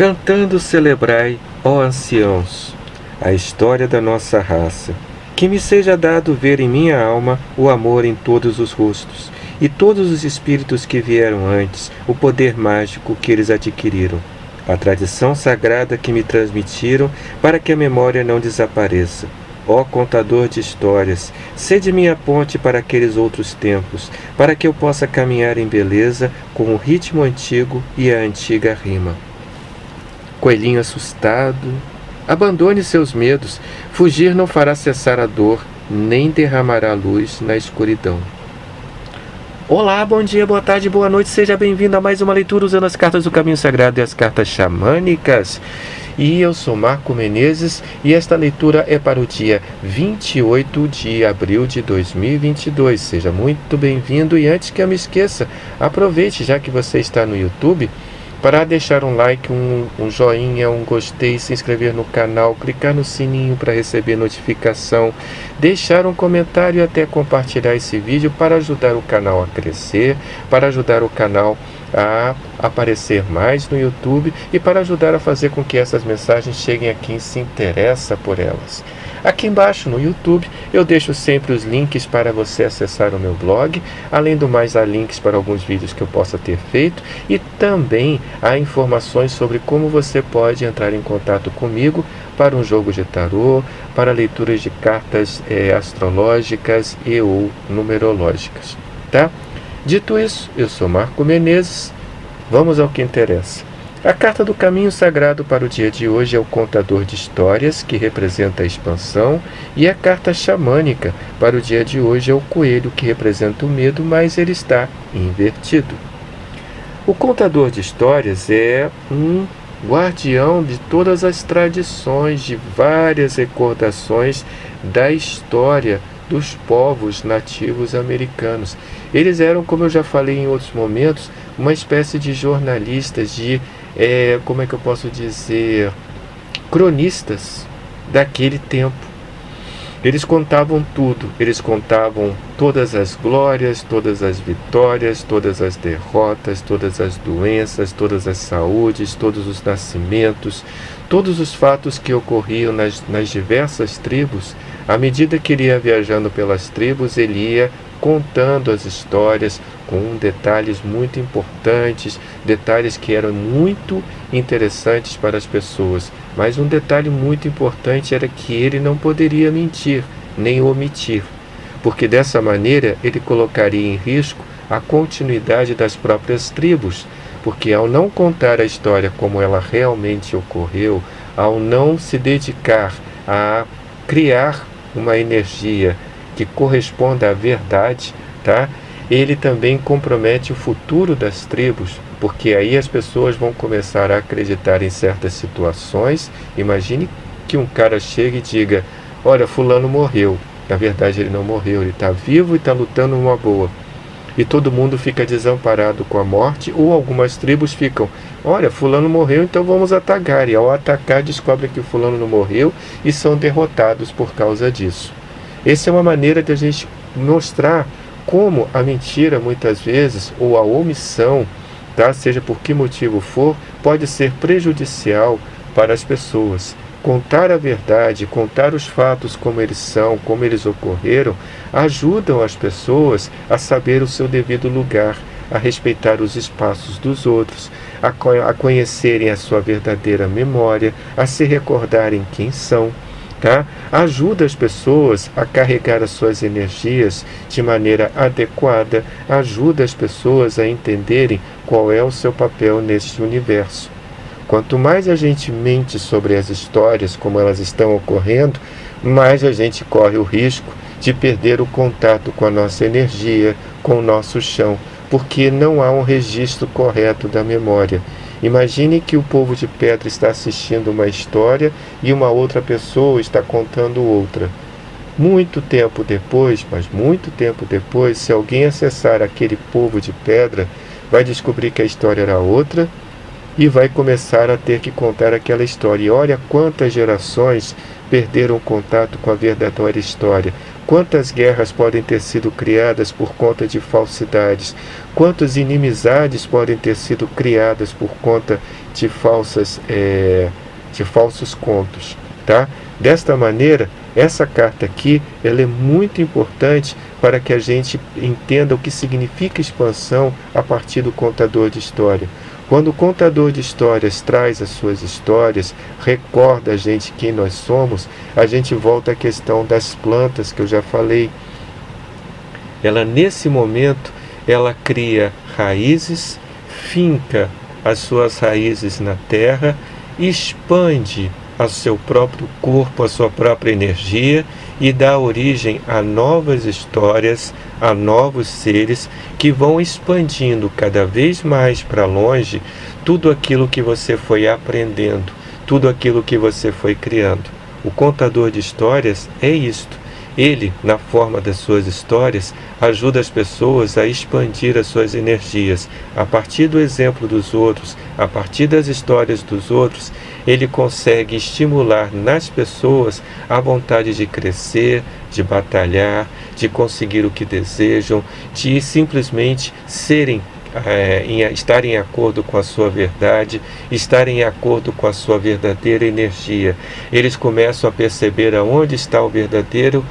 Cantando celebrai, ó anciãos, a história da nossa raça. Que me seja dado ver em minha alma o amor em todos os rostos, e todos os espíritos que vieram antes, o poder mágico que eles adquiriram, a tradição sagrada que me transmitiram, para que a memória não desapareça. Ó contador de histórias, sede minha ponte para aqueles outros tempos, para que eu possa caminhar em beleza com o ritmo antigo e a antiga rima. Coelhinho assustado, abandone seus medos, fugir não fará cessar a dor, nem derramará luz na escuridão. Olá, bom dia, boa tarde, boa noite, seja bem-vindo a mais uma leitura usando as cartas do Caminho Sagrado e as cartas xamânicas. E eu sou Marco Menezes e esta leitura é para o dia 28 de abril de 2022. Seja muito bem-vindo e antes que eu me esqueça, aproveite, já que você está no YouTube, para deixar um like, um joinha, um gostei, se inscrever no canal, clicar no sininho para receber notificação, deixar um comentário e até compartilhar esse vídeo para ajudar o canal a crescer, para ajudar o canal a aparecer mais no YouTube e para ajudar a fazer com que essas mensagens cheguem a quem se interessa por elas. Aqui embaixo no YouTube eu deixo sempre os links para você acessar o meu blog, além do mais há links para alguns vídeos que eu possa ter feito e também há informações sobre como você pode entrar em contato comigo para um jogo de tarô, para leituras de cartas astrológicas e ou numerológicas, tá? Dito isso, eu sou Marco Menezes, vamos ao que interessa. A carta do Caminho Sagrado para o dia de hoje é o Contador de Histórias, que representa a expansão, e a carta xamânica para o dia de hoje é o Coelho, que representa o medo, mas ele está invertido. O Contador de Histórias é um guardião de todas as tradições, de várias recordações da história dos povos nativos americanos. Eles eram, como eu já falei em outros momentos, uma espécie de jornalistas, como é que eu posso dizer, cronistas daquele tempo. Eles contavam tudo, eles contavam todas as glórias, todas as vitórias, todas as derrotas, todas as doenças, todas as saúdes, todos os nascimentos, todos os fatos que ocorriam nas diversas tribos. À medida que ele ia viajando pelas tribos, ele ia contando as histórias com detalhes muito importantes, detalhes que eram muito interessantes para as pessoas. Mas um detalhe muito importante era que ele não poderia mentir, nem omitir, porque dessa maneira ele colocaria em risco a continuidade das próprias tribos, porque ao não contar a história como ela realmente ocorreu, ao não se dedicar a criar uma energia que corresponda à verdade, tá? Ele também compromete o futuro das tribos, porque aí as pessoas vão começar a acreditar em certas situações. Imagine que um cara chegue e diga: olha, fulano morreu. Na verdade ele não morreu, ele está vivo e está lutando uma boa. E todo mundo fica desamparado com a morte, ou algumas tribos ficam: olha, fulano morreu, então vamos atacar. E ao atacar descobrem que o fulano não morreu e são derrotados por causa disso. Essa é uma maneira de a gente mostrar como a mentira, muitas vezes, ou a omissão, tá? Seja por que motivo for, pode ser prejudicial para as pessoas. Contar a verdade, contar os fatos como eles são, como eles ocorreram, ajudam as pessoas a saber o seu devido lugar, a respeitar os espaços dos outros, a conhecerem a sua verdadeira memória, a se recordarem quem são. Tá? Ajuda as pessoas a carregar as suas energias de maneira adequada, ajuda as pessoas a entenderem qual é o seu papel neste universo. Quanto mais a gente mente sobre as histórias como elas estão ocorrendo, mais a gente corre o risco de perder o contato com a nossa energia, com o nosso chão, porque não há um registro correto da memória. Imagine que o povo de pedra está assistindo uma história e uma outra pessoa está contando outra. Muito tempo depois, mas muito tempo depois, se alguém acessar aquele povo de pedra, vai descobrir que a história era outra e vai começar a ter que contar aquela história. E olha quantas gerações perderam o contato com a verdadeira história, Quantas guerras podem ter sido criadas por conta de falsidades? Quantas inimizades podem ter sido criadas por conta de falsos contos, tá? Desta maneira, essa carta aqui, ela é muito importante para que a gente entenda o que significa expansão a partir do contador de história. Quando o contador de histórias traz as suas histórias, recorda a gente quem nós somos, a gente volta à questão das plantas que eu já falei. Ela, nesse momento, ela cria raízes, finca as suas raízes na terra, expande ao seu próprio corpo, a sua própria energia e dá origem a novas histórias, a novos seres que vão expandindo cada vez mais para longe tudo aquilo que você foi aprendendo, tudo aquilo que você foi criando. O contador de histórias é isto. Ele, na forma das suas histórias, ajuda as pessoas a expandir as suas energias. A partir do exemplo dos outros, a partir das histórias dos outros, ele consegue estimular nas pessoas a vontade de crescer, de batalhar, de conseguir o que desejam, de simplesmente estarem em acordo com a sua verdade, estarem em acordo com a sua verdadeira energia. Eles começam a perceber aonde está a verdadeira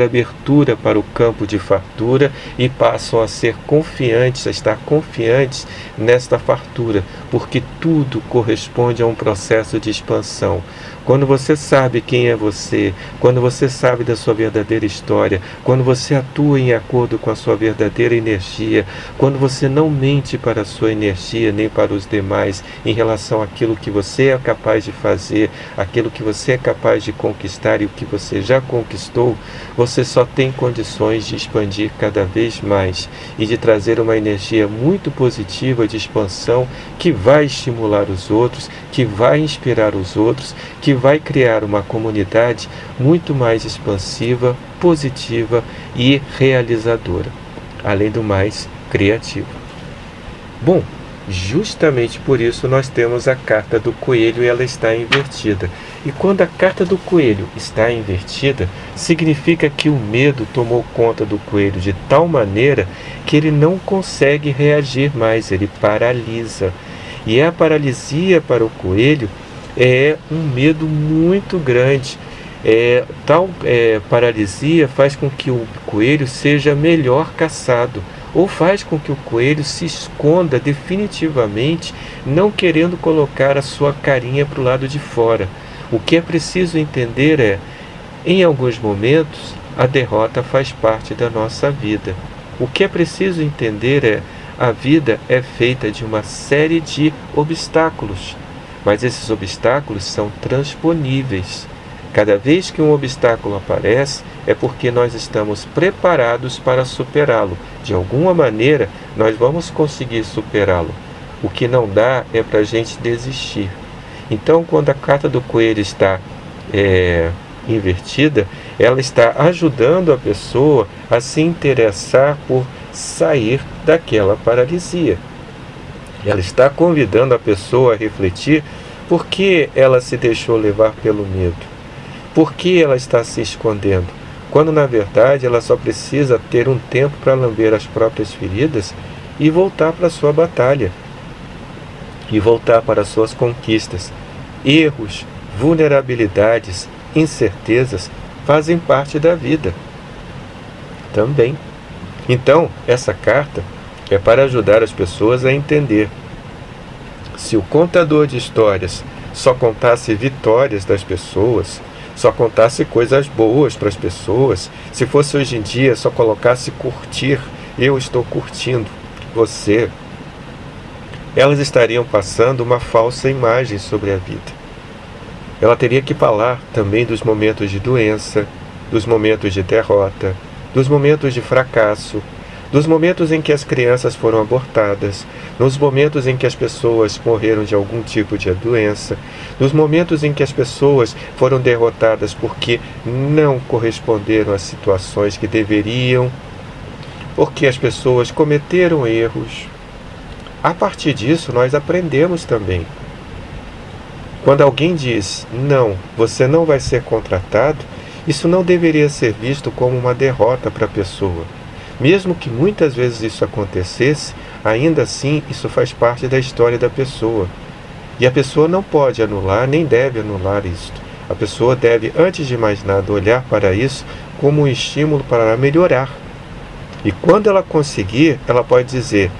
abertura para o campo de fartura e passam a ser confiantes, a estar confiantes nesta fartura, porque tudo corresponde a um processo de expansão. Quando você sabe quem é você, quando você sabe da sua verdadeira história, quando você atua em acordo com a sua verdadeira energia, quando você não mente para a sua energia nem para os demais em relação àquilo que você é capaz de fazer, aquilo que você é capaz de conquistar e o que você já conquistou, você só tem condições de expandir cada vez mais e de trazer uma energia muito positiva de expansão que vai estimular os outros, que vai inspirar os outros, que vai criar uma comunidade muito mais expansiva, positiva e realizadora, além do mais, criativa. Bom, justamente por isso nós temos a carta do coelho e ela está invertida. E quando a carta do coelho está invertida, significa que o medo tomou conta do coelho de tal maneira que ele não consegue reagir mais, ele paralisa. E a paralisia para o coelho é um medo muito grande. Tal paralisia faz com que o coelho seja melhor caçado, ou faz com que o coelho se esconda definitivamente, não querendo colocar a sua carinha para o lado de fora. O que é preciso entender é, em alguns momentos, a derrota faz parte da nossa vida. O que é preciso entender é, a vida é feita de uma série de obstáculos, mas esses obstáculos são transponíveis. Cada vez que um obstáculo aparece, é porque nós estamos preparados para superá-lo. De alguma maneira, nós vamos conseguir superá-lo. O que não dá é para a gente desistir. Então, quando a carta do coelho está invertida, ela está ajudando a pessoa a se interessar por sair daquela paralisia. Ela está convidando a pessoa a refletir por que ela se deixou levar pelo medo. Por que ela está se escondendo? Quando, na verdade, ela só precisa ter um tempo para lamber as próprias feridas e voltar para a sua batalha. E voltar para as suas conquistas. Erros, vulnerabilidades, incertezas fazem parte da vida também. Então, essa carta é para ajudar as pessoas a entender. Se o contador de histórias só contasse vitórias das pessoas, só contasse coisas boas para as pessoas, se fosse hoje em dia só colocasse curtir, eu estou curtindo, você, elas estariam passando uma falsa imagem sobre a vida. Ela teria que falar também dos momentos de doença, dos momentos de derrota, dos momentos de fracasso, dos momentos em que as crianças foram abortadas, nos momentos em que as pessoas morreram de algum tipo de doença, nos momentos em que as pessoas foram derrotadas porque não corresponderam às situações que deveriam, porque as pessoas cometeram erros. A partir disso, nós aprendemos também. Quando alguém diz, não, você não vai ser contratado, Isso não deveria ser visto como uma derrota para a pessoa. Mesmo que muitas vezes isso acontecesse, ainda assim isso faz parte da história da pessoa. E a pessoa não pode anular, nem deve anular isto. A pessoa deve, antes de mais nada, olhar para isso como um estímulo para melhorar. E quando ela conseguir, ela pode dizer: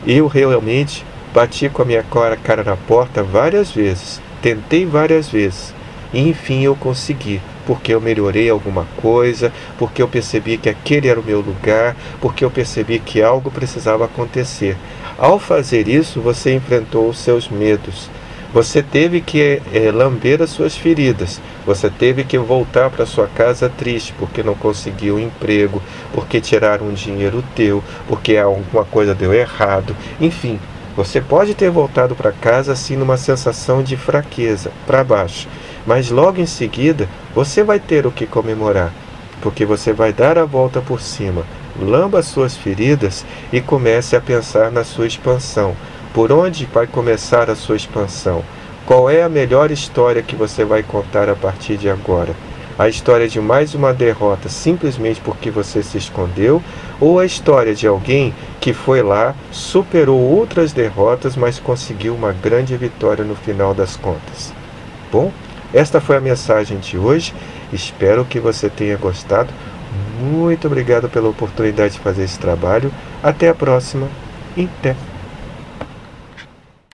eu realmente bati com a minha cara na porta várias vezes, tentei várias vezes, e enfim eu consegui, porque eu melhorei alguma coisa, porque eu percebi que aquele era o meu lugar, porque eu percebi que algo precisava acontecer. Ao fazer isso, você enfrentou os seus medos. Você teve que lamber as suas feridas. Você teve que voltar para sua casa triste porque não conseguiu um emprego, porque tiraram um dinheiro teu, porque alguma coisa deu errado. Enfim, você pode ter voltado para casa assim numa sensação de fraqueza, para baixo. Mas logo em seguida, você vai ter o que comemorar, porque você vai dar a volta por cima. Lamba as suas feridas e comece a pensar na sua expansão. Por onde vai começar a sua expansão? Qual é a melhor história que você vai contar a partir de agora? A história de mais uma derrota simplesmente porque você se escondeu? Ou a história de alguém que foi lá, superou outras derrotas, mas conseguiu uma grande vitória no final das contas? Bom, esta foi a mensagem de hoje. Espero que você tenha gostado. Muito obrigado pela oportunidade de fazer esse trabalho. Até a próxima. Até!